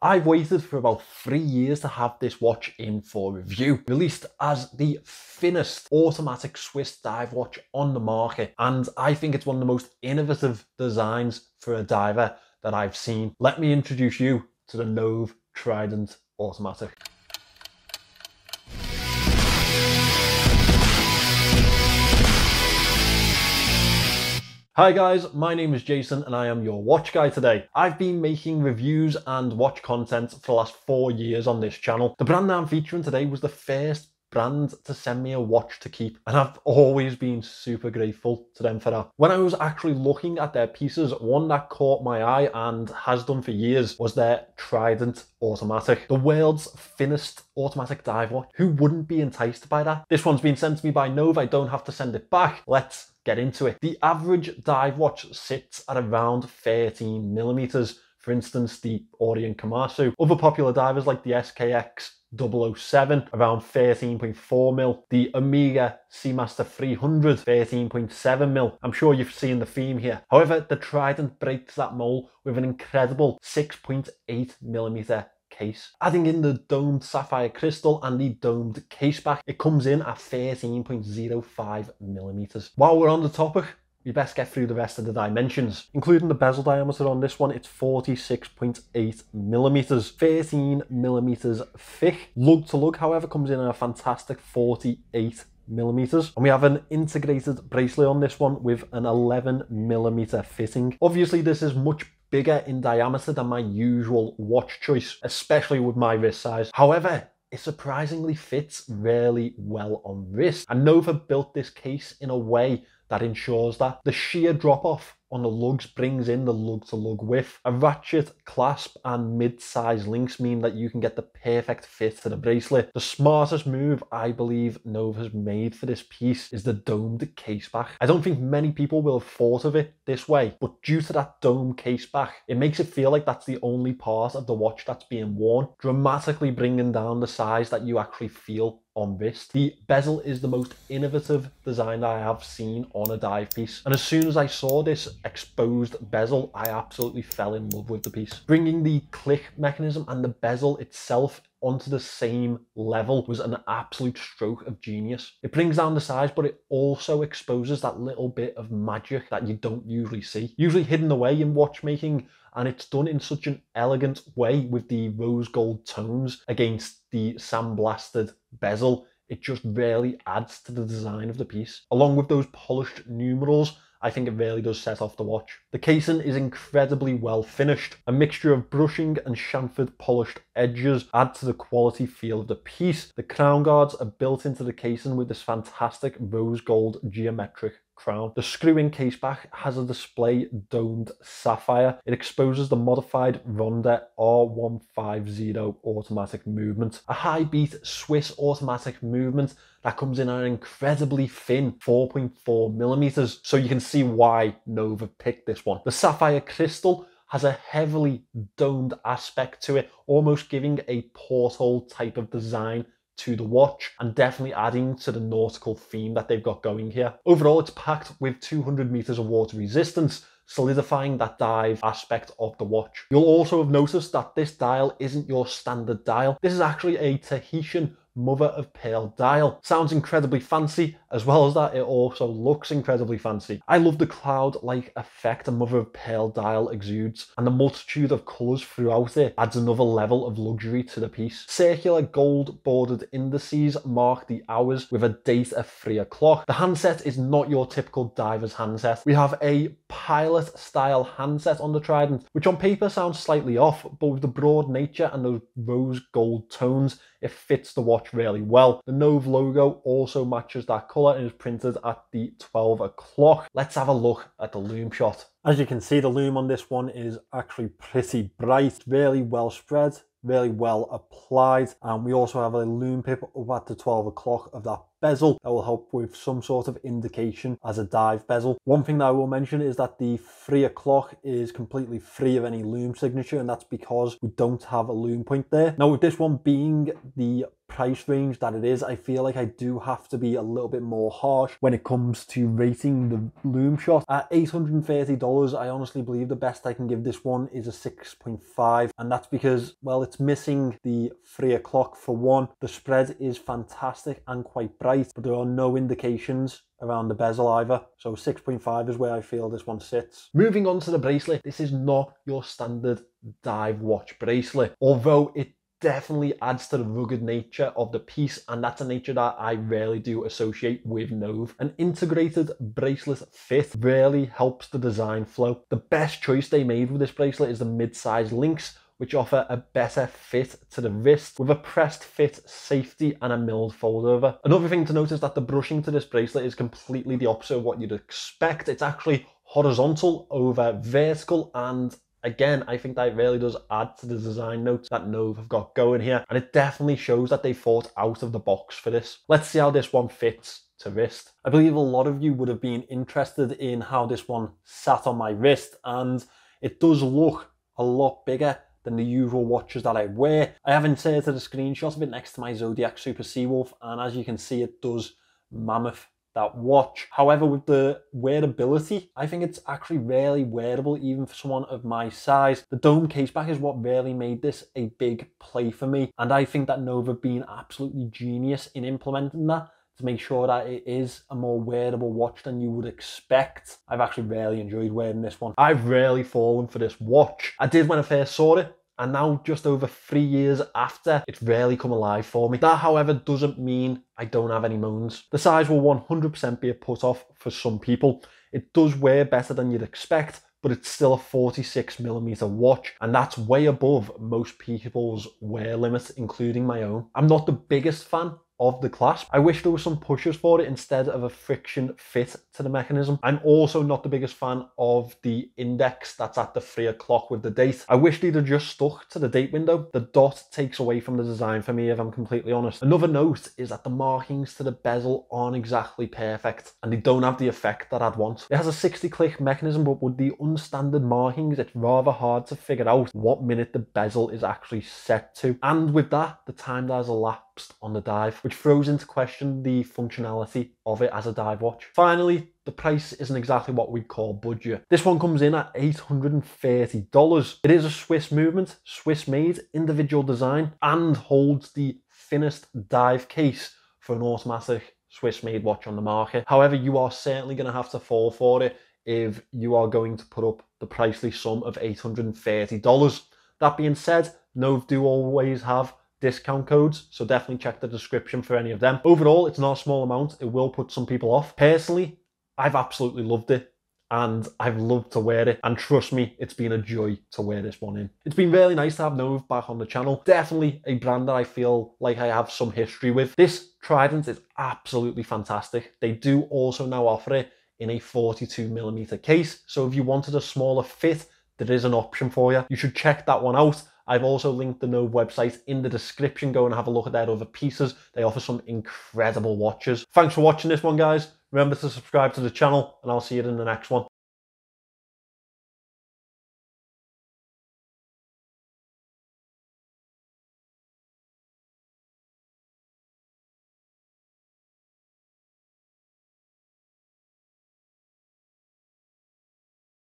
I've waited for about 3 years to have this watch in for review. Released as the thinnest automatic Swiss dive watch on the market, and I think it's one of the most innovative designs for a diver that I've seen. Let me introduce you to the Nove TRIDENT Automatic. Hi guys, my name is Jason and I am your watch guy today. I've been making reviews and watch content for the last 4 years on this channel. The brand I'm featuring today was the first brand to send me a watch to keep, and I've always been super grateful to them for that. When I was actually looking at their pieces, one that caught my eye and has done for years was their TRIDENT Automatic, the world's thinnest automatic dive watch. Who wouldn't be enticed by that? This one's been sent to me by Nove. I don't have to send it back. Let's get into it. The average dive watch sits at around 13 millimeters. For instance, the Orient Kamasu. Other popular divers like the SKX 007, around 13.4 mil. The Omega Seamaster 300, 13.7 mil. I'm sure you've seen the theme here. However, the TRIDENT breaks that mold with an incredible 6.8 millimeter case. Adding in the domed sapphire crystal and the domed case back, it comes in at 13.05 millimeters. While we're on the topic, we best get through the rest of the dimensions. Including the bezel diameter on this one, it's 46.8 millimeters, 13 millimeters thick. Lug to lug, however, comes in at a fantastic 48 millimeters, and we have an integrated bracelet on this one with an 11 millimeter fitting. Obviously, this is much bigger in diameter than my usual watch choice, especially with my wrist size. However, it surprisingly fits really well on wrist, and Nove built this case in a way that ensures that the sheer drop off on the lugs brings in the lug to lug width. A ratchet clasp and mid-size links mean that you can get the perfect fit to the bracelet. The smartest move I believe Nove has made for this piece is the domed case back. I don't think many people will have thought of it this way, but due to that dome case back, it makes it feel like that's the only part of the watch that's being worn, dramatically bringing down the size that you actually feel on wrist. The bezel is the most innovative design that I have seen on a dive piece, and as soon as I saw this exposed bezel, I absolutely fell in love with the piece. Bringing the click mechanism and the bezel itself onto the same level was an absolute stroke of genius. It brings down the size, but it also exposes that little bit of magic that you don't usually see, usually hidden away in watchmaking, and it's done in such an elegant way with the rose gold tones against the sandblasted bezel. It just really adds to the design of the piece. Along with those polished numerals, I think it really does set off the watch. The casing is incredibly well finished. A mixture of brushing and chamfered polished edges add to the quality feel of the piece. The crown guards are built into the casing with this fantastic rose gold geometric crown. The screw-in case back has a display domed sapphire. It exposes the modified Ronda R150 automatic movement, a high beat Swiss automatic movement that comes in at an incredibly thin 4.4 millimeters, so you can see why Nove picked this one. The sapphire crystal has a heavily domed aspect to it, almost giving a porthole type of design to the watch, and definitely adding to the nautical theme that they've got going here. Overall, it's packed with 200 meters of water resistance, solidifying that dive aspect of the watch. You'll also have noticed that this dial isn't your standard dial. This is actually a Tahitian mother of pearl dial. Sounds incredibly fancy, as well as that it also looks incredibly fancy. I love the cloud-like effect a mother of pearl dial exudes, and the multitude of colours throughout it adds another level of luxury to the piece. Circular gold bordered indices mark the hours with a date of 3 o'clock. The handset is not your typical diver's handset. We have a pilot style handset on the TRIDENT, which on paper sounds slightly off, but with the broad nature and those rose gold tones, it fits the watch really well. The Nove logo also matches that colour and is printed at the 12 o'clock. Let's have a look at the Lume Shot. As you can see, the lume on this one is actually pretty bright, really well spread, really well applied, and we also have a lume pip up at the 12 o'clock of that bezel that will help with some sort of indication as a dive bezel. One thing that I will mention is that the 3 o'clock is completely free of any lume signature, and that's because we don't have a lume point there. Now, with this one being the price range that it is, I feel like I do have to be a little bit more harsh when it comes to rating the Lume Shot. At $830, I honestly believe the best I can give this one is a 6.5, and that's because, well, it's missing the 3 o'clock for one. The spread is fantastic and quite bright, but there are no indications around the bezel either. So 6.5 is where I feel this one sits. Moving on to the bracelet, this is not your standard dive watch bracelet, although it definitely adds to the rugged nature of the piece, and that's a nature that I rarely do associate with Nove. An integrated bracelet fit really helps the design flow. The best choice they made with this bracelet is the mid-size links, which offer a better fit to the wrist with a pressed fit safety and a milled fold over. Another thing to note is that the brushing to this bracelet is completely the opposite of what you'd expect. It's actually horizontal over vertical, and again, I think that really does add to the design notes that Nove have got going here, and it definitely shows that they thought out of the box for this. Let's see how this one fits to wrist. I believe a lot of you would have been interested in how this one sat on my wrist, and it does look a lot bigger than the usual watches that I wear. I have inserted a screenshot of it next to my Zodiac Super Seawolf, and as you can see, it does mammoth that watch. However, with the wearability, I think it's actually really wearable even for someone of my size. The dome caseback is what really made this a big play for me, and I think that Nove have been absolutely genius in implementing that to make sure that it is a more wearable watch than you would expect. I've actually really enjoyed wearing this one. I've really fallen for this watch. I did when I first saw it, and now just over 3 years after, it's really come alive for me. That, however, doesn't mean I don't have any moans. The size will 100% be a put off for some people. It does wear better than you'd expect, but it's still a 46mm watch, and that's way above most people's wear limit, including my own. I'm not the biggest fan of the clasp. I wish there were some pushers for it instead of a friction fit to the mechanism. I'm also not the biggest fan of the index that's at the 3 o'clock with the date. I wish they'd have just stuck to the date window. The dot takes away from the design for me, if I'm completely honest. Another note is that the markings to the bezel aren't exactly perfect, and they don't have the effect that I'd want. It has a 60-click mechanism, but with the unstandard markings, it's rather hard to figure out what minute the bezel is actually set to. And with that, the time that has elapsed on the dive, which throws into question the functionality of it as a dive watch. Finally, the price isn't exactly what we'd call budget. This one comes in at $830. It is a Swiss movement, Swiss made, individual design, and holds the thinnest dive case for an automatic Swiss made watch on the market. However, you are certainly going to have to fall for it if you are going to put up the pricely sum of $830. That being said, Nove do always have discount codes, so definitely check the description for any of them. Overall, it's not a small amount. It will put some people off. Personally, I've absolutely loved it, and I've loved to wear it, and trust me, it's been a joy to wear this one in. It's been really nice to have Nove back on the channel. Definitely a brand that I feel like I have some history with. This Trident is absolutely fantastic. They do also now offer it in a 42mm case, so if you wanted a smaller fit, there is an option for you. You should check that one out. I've also linked the Nove website in the description. Go and have a look at their other pieces. They offer some incredible watches. Thanks for watching this one, guys. Remember to subscribe to the channel, and I'll see you in the next one.